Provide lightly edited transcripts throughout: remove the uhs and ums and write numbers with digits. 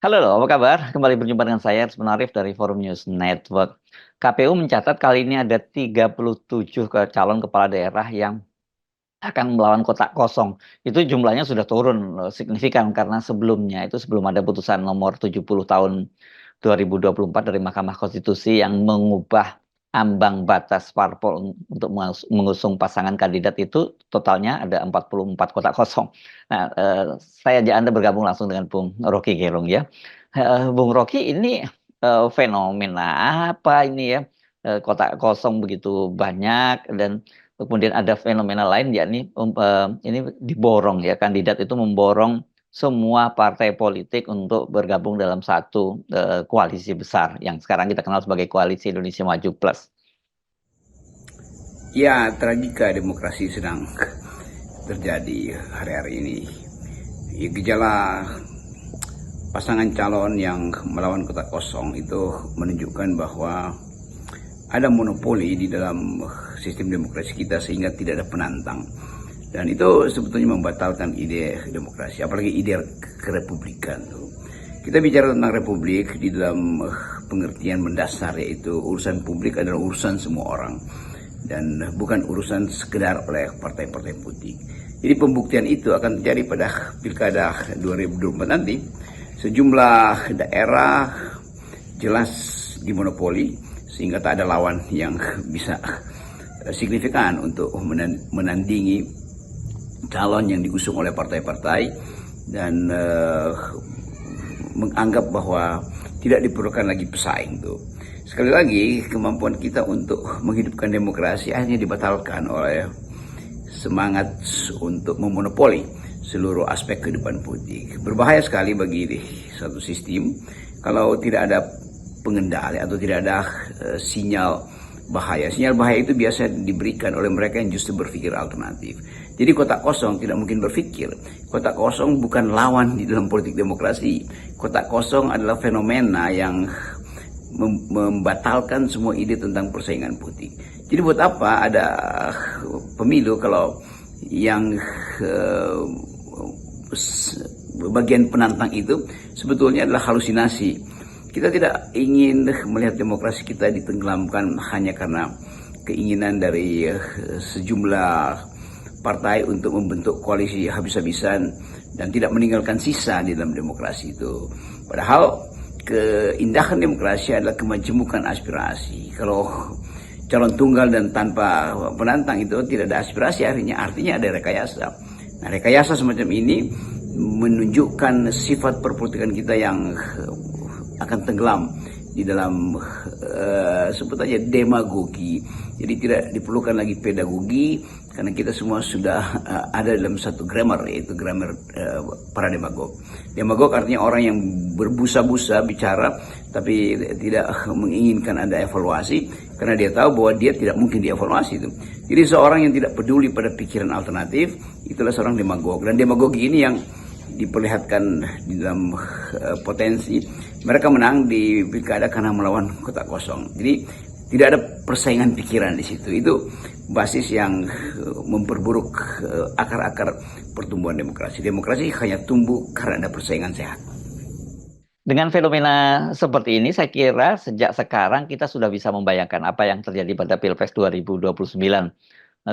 Halo, apa kabar? Kembali berjumpa dengan saya, Resman Arif dari Forum News Network. KPU mencatat kali ini ada 37 calon kepala daerah yang akan melawan kotak kosong. Itu jumlahnya sudah turun signifikan karena sebelumnya itu sebelum ada putusan nomor 70 tahun 2024 dari Mahkamah Konstitusi yang mengubah ambang batas parpol untuk mengusung pasangan kandidat itu totalnya ada 44 kotak kosong. Nah, saya ajak Anda bergabung langsung dengan Bung Rocky Gerung ya. Bung Rocky ini fenomena apa ini ya? Kotak kosong begitu banyak dan kemudian ada fenomena lain yakni ini diborong ya, kandidat itu memborong semua partai politik untuk bergabung dalam satu koalisi besar yang sekarang kita kenal sebagai Koalisi Indonesia Maju Plus. Ya, tragika demokrasi sedang terjadi hari-hari ini. Ya, gejala pasangan calon yang melawan kotak kosong itu menunjukkan bahwa ada monopoli di dalam sistem demokrasi kita sehingga tidak ada penantang. Dan itu sebetulnya membatalkan ide demokrasi, apalagi ide kerepublikan. Kita bicara tentang republik di dalam pengertian mendasar, yaitu urusan publik adalah urusan semua orang dan bukan urusan sekedar oleh partai-partai politik. Jadi pembuktian itu akan terjadi pada Pilkada 2024 nanti. Sejumlah daerah jelas dimonopoli sehingga tak ada lawan yang bisa signifikan untuk menandingi calon yang diusung oleh partai-partai dan menganggap bahwa tidak diperlukan lagi pesaing tuh. Sekali lagi, kemampuan kita untuk menghidupkan demokrasi akhirnya dibatalkan oleh semangat untuk memonopoli seluruh aspek kehidupan politik. Berbahaya sekali bagi satu sistem kalau tidak ada pengendali atau tidak ada sinyal bahaya. Sinyal bahaya itu biasa diberikan oleh mereka yang justru berpikir alternatif. Jadi kotak kosong tidak mungkin berpikir. Kotak kosong bukan lawan di dalam politik demokrasi. Kotak kosong adalah fenomena yang membatalkan semua ide tentang persaingan politik. Jadi buat apa ada pemilu kalau yang bagian penantang itu sebetulnya adalah halusinasi. Kita tidak ingin melihat demokrasi kita ditenggelamkan hanya karena keinginan dari sejumlah partai untuk membentuk koalisi habis-habisan dan tidak meninggalkan sisa di dalam demokrasi itu. Padahal keindahan demokrasi adalah kemajemukan aspirasi. Kalau calon tunggal dan tanpa penantang itu tidak ada aspirasi, artinya ada rekayasa. Nah, rekayasa semacam ini menunjukkan sifat perpolitikan kita yang akan tenggelam di dalam sebut aja demagogi. Jadi tidak diperlukan lagi pedagogi karena kita semua sudah ada dalam satu grammar, yaitu grammar para demagog. Demagog artinya orang yang berbusa-busa bicara tapi tidak menginginkan ada evaluasi karena dia tahu bahwa dia tidak mungkin dievaluasi itu. Jadi seorang yang tidak peduli pada pikiran alternatif itulah seorang demagog, dan demagogi ini yang diperlihatkan di dalam potensi mereka menang di pilkada karena melawan kotak kosong. Jadi tidak ada persaingan pikiran di situ. Itu basis yang memperburuk akar-akar pertumbuhan demokrasi. Demokrasi hanya tumbuh karena ada persaingan sehat. Dengan fenomena seperti ini, saya kira sejak sekarang kita sudah bisa membayangkan apa yang terjadi pada Pilpres 2029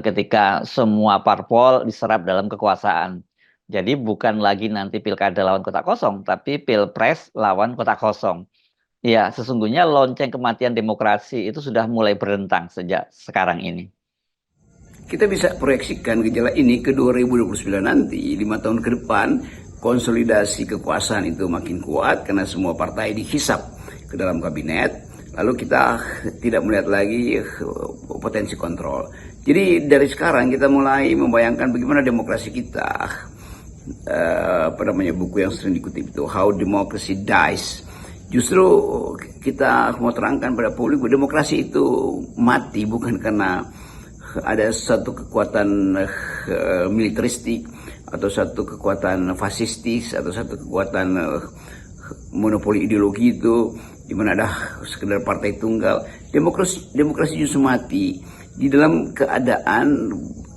ketika semua parpol diserap dalam kekuasaan. Jadi bukan lagi nanti pilkada lawan kotak kosong, tapi pilpres lawan kotak kosong. Ya, sesungguhnya lonceng kematian demokrasi itu sudah mulai berentang sejak sekarang ini. Kita bisa proyeksikan gejala ini ke 2029 nanti, 5 tahun ke depan, konsolidasi kekuasaan itu makin kuat karena semua partai dihisap ke dalam kabinet. Lalu kita tidak melihat lagi potensi kontrol. Jadi dari sekarang kita mulai membayangkan bagaimana demokrasi kita. Buku yang sering dikutip itu How Democracy Dies. Justru kita mau terangkan pada publik bahwa demokrasi itu mati bukan karena ada satu kekuatan militeristik atau satu kekuatan fasistis atau satu kekuatan monopoli ideologi itu di mana ada sekedar partai tunggal. Demokrasi justru mati di dalam keadaan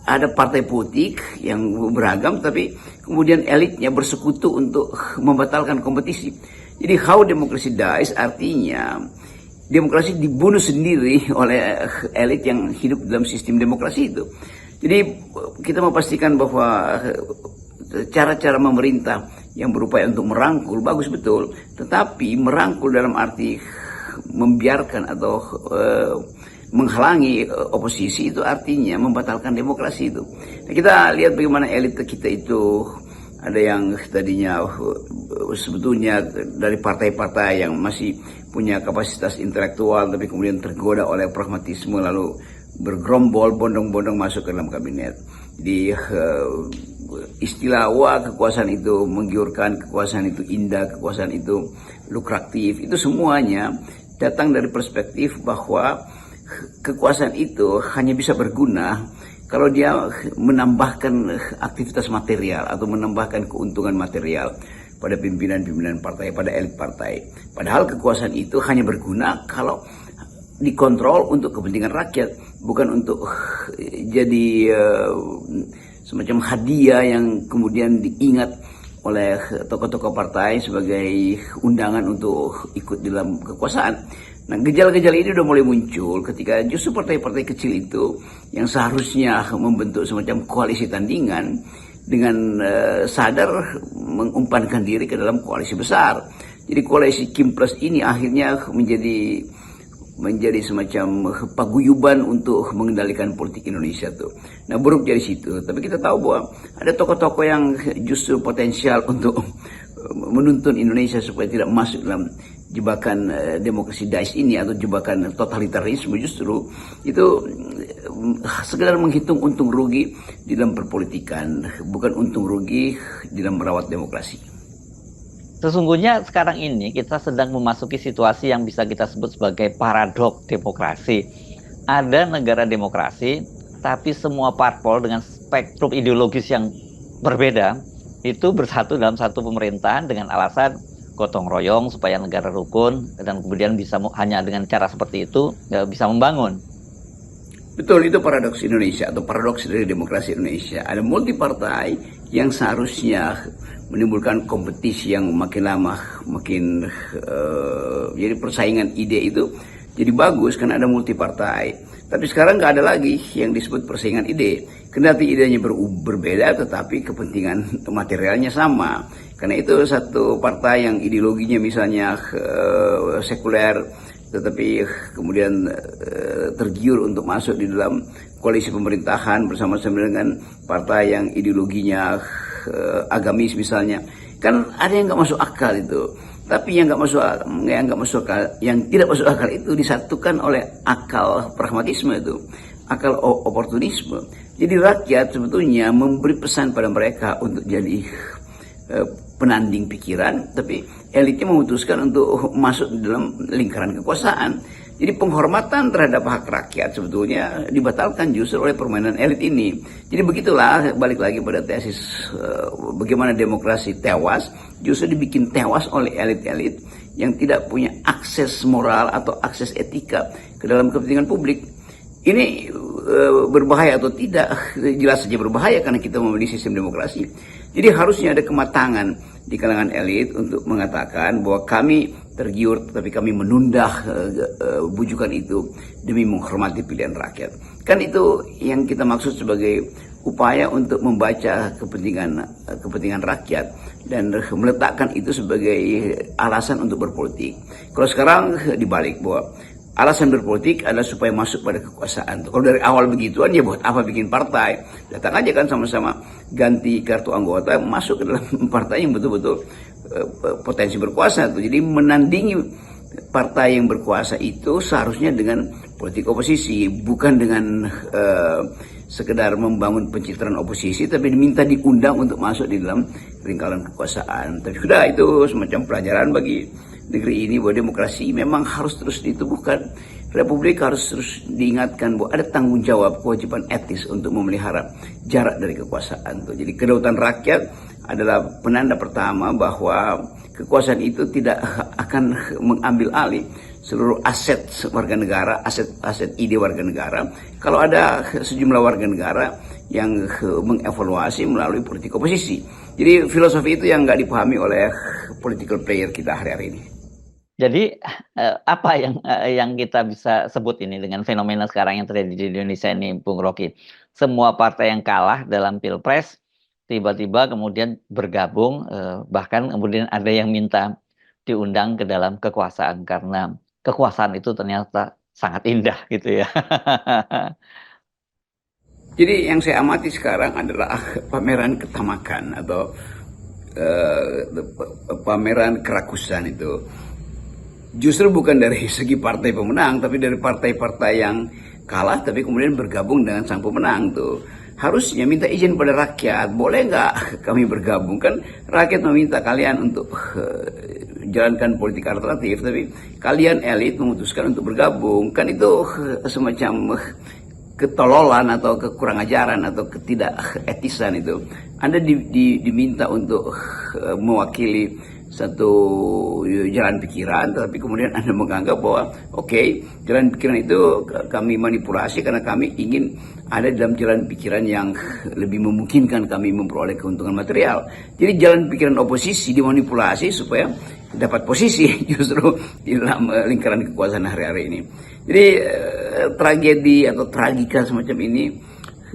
ada partai politik yang beragam, tapi kemudian elitnya bersekutu untuk membatalkan kompetisi. Jadi how democracy dies artinya demokrasi dibunuh sendiri oleh elit yang hidup dalam sistem demokrasi itu. Jadi kita memastikan bahwa cara-cara memerintah yang berupaya untuk merangkul bagus betul, tetapi merangkul dalam arti membiarkan atau menghalangi oposisi itu artinya membatalkan demokrasi itu. Nah, kita lihat bagaimana elit kita itu ada yang tadinya sebetulnya dari partai-partai yang masih punya kapasitas intelektual tapi kemudian tergoda oleh pragmatisme lalu bergerombol bondong-bondong masuk ke dalam kabinet. Jadi istilah wah kekuasaan itu menggiurkan, kekuasaan itu indah, kekuasaan itu lukratif, itu semuanya datang dari perspektif bahwa kekuasaan itu hanya bisa berguna kalau dia menambahkan aktivitas material atau menambahkan keuntungan material pada pimpinan-pimpinan partai, pada elit partai. Padahal kekuasaan itu hanya berguna kalau dikontrol untuk kepentingan rakyat, bukan untuk jadi semacam hadiah yang kemudian diingat oleh tokoh-tokoh partai sebagai undangan untuk ikut dalam kekuasaan. Nah, gejala-gejala ini udah mulai muncul ketika justru partai-partai kecil itu yang seharusnya membentuk semacam koalisi tandingan dengan sadar mengumpankan diri ke dalam koalisi besar. Jadi koalisi Kim Plus ini akhirnya menjadi semacam paguyuban untuk mengendalikan politik Indonesia tuh. Nah, buruk dari situ. Tapi kita tahu bahwa ada tokoh-tokoh yang justru potensial untuk menuntun Indonesia supaya tidak masuk dalam jebakan demokrasi DAIS ini atau jebakan totalitarisme. Justru itu sekedar menghitung untung rugi di dalam perpolitikan, bukan untung rugi di dalam merawat demokrasi. Sesungguhnya sekarang ini kita sedang memasuki situasi yang bisa kita sebut sebagai paradoks demokrasi. Ada negara demokrasi, tapi semua parpol dengan spektrum ideologis yang berbeda itu bersatu dalam satu pemerintahan dengan alasan gotong royong supaya negara rukun, dan kemudian bisa hanya dengan cara seperti itu bisa membangun. Betul, itu paradoks Indonesia atau paradoks dari demokrasi Indonesia. Ada multi partai yang seharusnya menimbulkan kompetisi yang makin lama makin jadi persaingan ide itu jadi bagus karena ada multi partai. Tapi sekarang nggak ada lagi yang disebut persaingan ide. Kendati idenya berbeda tetapi kepentingan materialnya sama. Karena itu satu partai yang ideologinya misalnya sekuler tetapi kemudian tergiur untuk masuk di dalam koalisi pemerintahan bersama-sama dengan partai yang ideologinya agamis misalnya, kan ada yang nggak masuk akal itu. Tapi yang tidak masuk akal itu disatukan oleh akal pragmatisme itu, akal oportunisme. Jadi rakyat sebetulnya memberi pesan pada mereka untuk jadi penanding pikiran, tapi elitnya memutuskan untuk masuk dalam lingkaran kekuasaan. Jadi penghormatan terhadap hak rakyat sebetulnya dibatalkan justru oleh permainan elit ini. Jadi begitulah, balik lagi pada tesis bagaimana demokrasi tewas, justru dibikin tewas oleh elit-elit yang tidak punya akses moral atau akses etika ke dalam kepentingan publik. Ini berbahaya atau tidak? Jelas saja berbahaya karena kita memilih sistem demokrasi. Jadi harusnya ada kematangan di kalangan elit untuk mengatakan bahwa kami tergiur tapi kami menunda bujukan itu demi menghormati pilihan rakyat. Kan itu yang kita maksud sebagai upaya untuk membaca kepentingan rakyat dan meletakkan itu sebagai alasan untuk berpolitik. Kalau sekarang dibalik bahwa alasan berpolitik adalah supaya masuk pada kekuasaan. Kalau dari awal begituan ya buat apa bikin partai? Datang aja kan sama-sama ganti kartu anggota masuk ke dalam partai yang betul-betul potensi berkuasa tuh. Jadi menandingi partai yang berkuasa itu seharusnya dengan politik oposisi, bukan dengan sekedar membangun pencitraan oposisi, tapi diminta diundang untuk masuk di dalam lingkaran kekuasaan. Tapi sudah itu semacam pelajaran bagi negeri ini bahwa demokrasi memang harus terus ditubuhkan. Republik harus terus diingatkan bahwa ada tanggung jawab, kewajiban etis untuk memelihara jarak dari kekuasaan. Jadi kedaulatan rakyat adalah penanda pertama bahwa kekuasaan itu tidak akan mengambil alih seluruh aset warga negara, aset ide warga negara. Kalau ada sejumlah warga negara yang mengevaluasi melalui politik oposisi. Jadi filosofi itu yang nggak dipahami oleh political player kita hari-hari ini. Jadi apa yang kita bisa sebut ini dengan fenomena sekarang yang terjadi di Indonesia ini, Bung Rocky? Semua partai yang kalah dalam Pilpres tiba-tiba kemudian bergabung, bahkan kemudian ada yang minta diundang ke dalam kekuasaan karena kekuasaan itu ternyata sangat indah gitu ya. Jadi yang saya amati sekarang adalah pameran ketamakan atau pameran kerakusan itu. Justru bukan dari segi partai pemenang, tapi dari partai-partai yang kalah tapi kemudian bergabung dengan sang pemenang tuh. Harusnya minta izin pada rakyat, boleh nggak kami bergabung? Kan rakyat meminta kalian untuk jalankan politik alternatif, tapi kalian elit memutuskan untuk bergabung. Kan itu semacam ketololan atau kekurang ajaran atau ketidaketisan itu. Anda diminta untuk mewakili satu jalan pikiran, tapi kemudian Anda menganggap bahwa oke, jalan pikiran itu kami manipulasi karena kami ingin ada dalam jalan pikiran yang lebih memungkinkan kami memperoleh keuntungan material. Jadi jalan pikiran oposisi dimanipulasi supaya dapat posisi justru di dalam lingkaran kekuasaan hari-hari ini. Jadi tragedi atau tragika semacam ini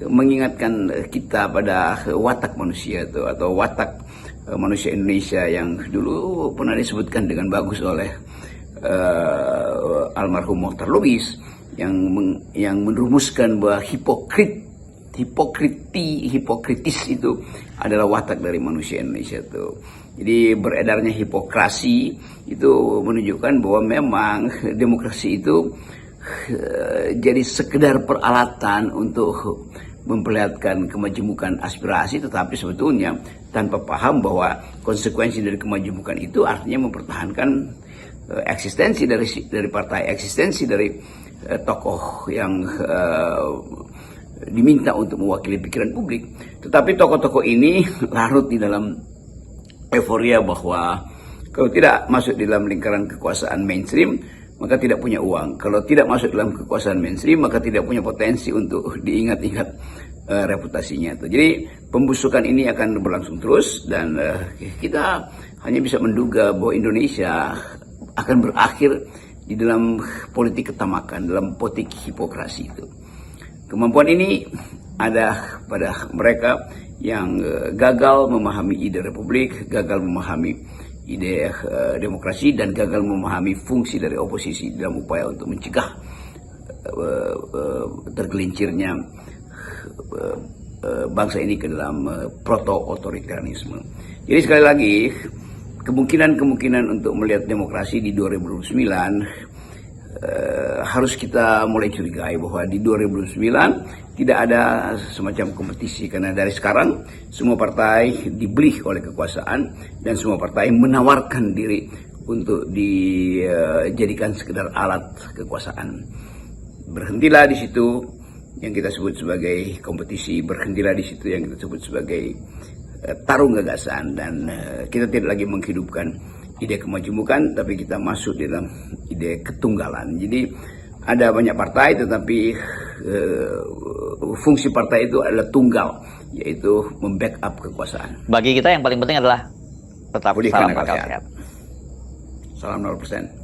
mengingatkan kita pada watak manusia itu, atau watak manusia Indonesia yang dulu pernah disebutkan dengan bagus oleh almarhum Mohtar Lubis yang merumuskan bahwa hipokritis itu adalah watak dari manusia Indonesia itu. Jadi beredarnya hipokrasi itu menunjukkan bahwa memang demokrasi itu jadi sekedar peralatan untuk memperlihatkan kemajemukan aspirasi, tetapi sebetulnya tanpa paham bahwa konsekuensi dari kemajemukan itu artinya mempertahankan eksistensi dari partai, eksistensi dari tokoh yang diminta untuk mewakili pikiran publik. Tetapi tokoh-tokoh ini larut di dalam euforia bahwa kalau tidak masuk di dalam lingkaran kekuasaan mainstream maka tidak punya uang. Kalau tidak masuk dalam kekuasaan mainstream, maka tidak punya potensi untuk diingat-ingat reputasinya. Jadi pembusukan ini akan berlangsung terus, dan kita hanya bisa menduga bahwa Indonesia akan berakhir di dalam politik ketamakan, dalam politik hipokrasi itu. Kemampuan ini ada pada mereka yang gagal memahami ide republik, gagal memahami ide demokrasi, dan gagal memahami fungsi dari oposisi dalam upaya untuk mencegah tergelincirnya bangsa ini ke dalam proto-otoritarianisme. Jadi sekali lagi, kemungkinan untuk melihat demokrasi di 2029 harus kita mulai curigai bahwa di 2009 tidak ada semacam kompetisi, karena dari sekarang semua partai dibeli oleh kekuasaan dan semua partai menawarkan diri untuk dijadikan sekedar alat kekuasaan. Berhentilah di situ yang kita sebut sebagai kompetisi, berhentilah di situ yang kita sebut sebagai tarung gagasan, dan kita tidak lagi menghidupkan ide kemajemukan, tapi kita masuk di dalam ide ketunggalan. Jadi ada banyak partai, tetapi fungsi partai itu adalah tunggal, yaitu membackup kekuasaan. Bagi kita yang paling penting adalah tetap salam akal sehat. Salam 0%.